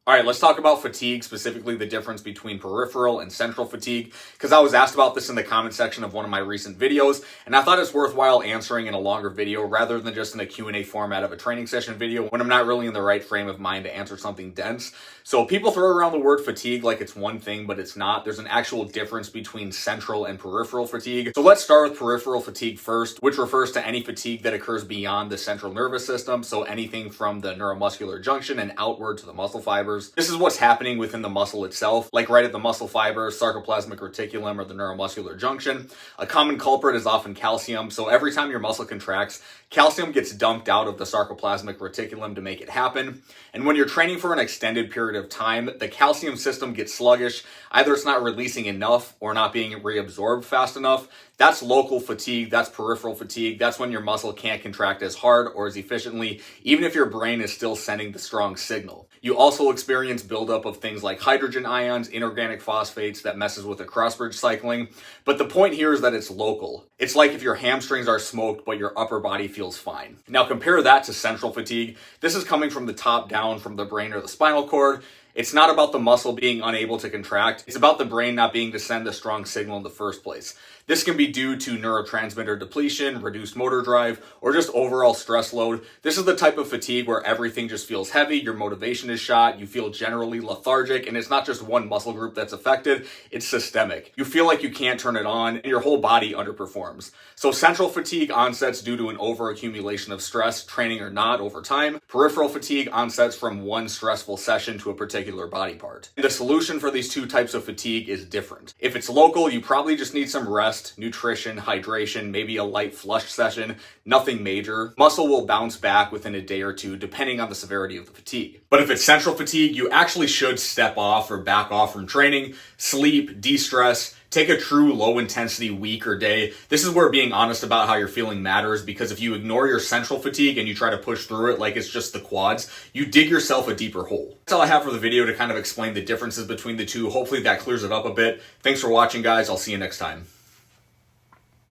All right, let's talk about fatigue, specifically the difference between peripheral and central fatigue, because I was asked about this in the comment section of one of my recent videos, and I thought it's worthwhile answering in a longer video rather than just in a Q&A format of a training session video when I'm not really in the right frame of mind to answer something dense. So people throw around the word fatigue like it's one thing, but it's not. There's an actual difference between central and peripheral fatigue. So let's start with peripheral fatigue first, which refers to any fatigue that occurs beyond the central nervous system, so anything from the neuromuscular junction and outward to the muscle fibers. This is what's happening within the muscle itself, like right at the muscle fiber, sarcoplasmic reticulum, or the neuromuscular junction. A common culprit is often calcium, so every time your muscle contracts, calcium gets dumped out of the sarcoplasmic reticulum to make it happen. And when you're training for an extended period of time, the calcium system gets sluggish. Either it's not releasing enough or not being reabsorbed fast enough. That's local fatigue, that's peripheral fatigue. That's when your muscle can't contract as hard or as efficiently, even if your brain is still sending the strong signal. You also experience buildup of things like hydrogen ions, inorganic phosphates that messes with the cross-bridge cycling. But the point here is that it's local. It's like if your hamstrings are smoked, but your upper body feels fine. Now compare that to central fatigue. This is coming from the top down, from the brain or the spinal cord. It's not about the muscle being unable to contract. It's about the brain not being to send the strong signal in the first place. This can be due to neurotransmitter depletion, reduced motor drive, or just overall stress load. This is the type of fatigue where everything just feels heavy, your motivation is shot, you feel generally lethargic, and it's not just one muscle group that's affected, it's systemic. You feel like you can't turn it on, and your whole body underperforms. So central fatigue onsets due to an overaccumulation of stress, training or not, over time. Peripheral fatigue onsets from one stressful session to a particular body part. And the solution for these two types of fatigue is different. If it's local, you probably just need some rest, nutrition, hydration, maybe a light flush session, nothing major. Muscle will bounce back within a day or two, depending on the severity of the fatigue. But if it's central fatigue, you actually should step off or back off from training, sleep, de-stress, take a true low intensity week or day. This is where being honest about how you're feeling matters, because if you ignore your central fatigue and you try to push through it like it's just the quads, you dig yourself a deeper hole. That's all I have for the video to kind of explain the differences between the two. Hopefully that clears it up a bit. Thanks for watching, guys. I'll see you next time.